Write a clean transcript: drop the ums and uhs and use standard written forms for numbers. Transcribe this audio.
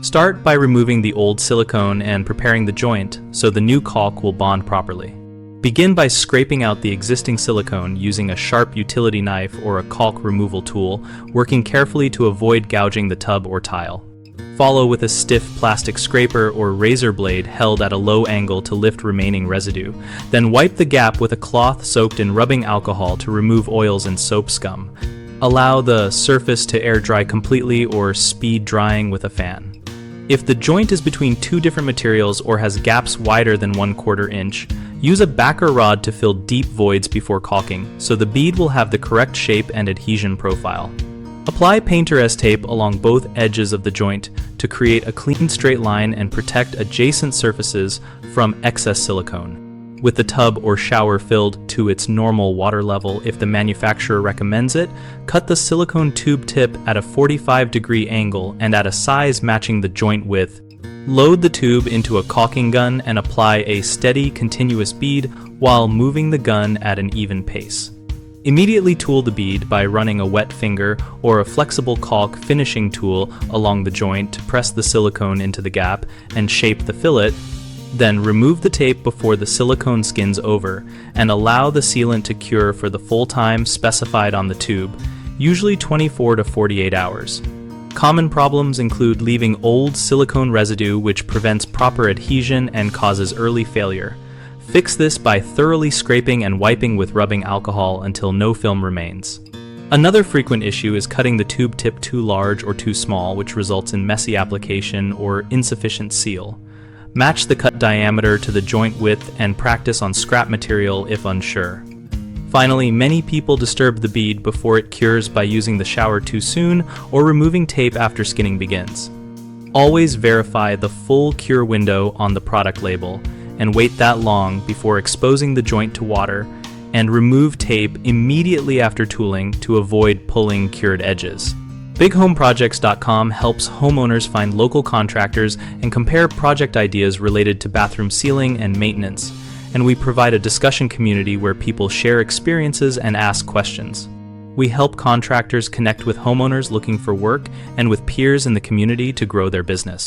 Start by removing the old silicone and preparing the joint so the new caulk will bond properly. Begin by scraping out the existing silicone using a sharp utility knife or a caulk removal tool, working carefully to avoid gouging the tub or tile. Follow with a stiff plastic scraper or razor blade held at a low angle to lift remaining residue. Then wipe the gap with a cloth soaked in rubbing alcohol to remove oils and soap scum. Allow the surface to air dry completely or speed drying with a fan. If the joint is between two different materials or has gaps wider than 1/4 inch, use a backer rod to fill deep voids before caulking, so the bead will have the correct shape and adhesion profile. Apply painter's tape along both edges of the joint to create a clean straight line and protect adjacent surfaces from excess silicone. With the tub or shower filled to its normal water level if the manufacturer recommends it, cut the silicone tube tip at a 45-degree angle and at a size matching the joint width. Load the tube into a caulking gun and apply a steady, continuous bead while moving the gun at an even pace. Immediately tool the bead by running a wet finger or a flexible caulk finishing tool along the joint to press the silicone into the gap and shape the fillet. Then remove the tape before the silicone skins over and allow the sealant to cure for the full time specified on the tube, usually 24 to 48 hours. Common problems include leaving old silicone residue which prevents proper adhesion and causes early failure. Fix this by thoroughly scraping and wiping with rubbing alcohol until no film remains. Another frequent issue is cutting the tube tip too large or too small, which results in messy application or insufficient seal. Match the cut diameter to the joint width and practice on scrap material if unsure. Finally, many people disturb the bead before it cures by using the shower too soon or removing tape after skinning begins. Always verify the full cure window on the product label and wait that long before exposing the joint to water, and remove tape immediately after tooling to avoid pulling cured edges. BigHomeProjects.com helps homeowners find local contractors and compare project ideas related to bathroom sealing and maintenance, and we provide a discussion community where people share experiences and ask questions. We help contractors connect with homeowners looking for work and with peers in the community to grow their business.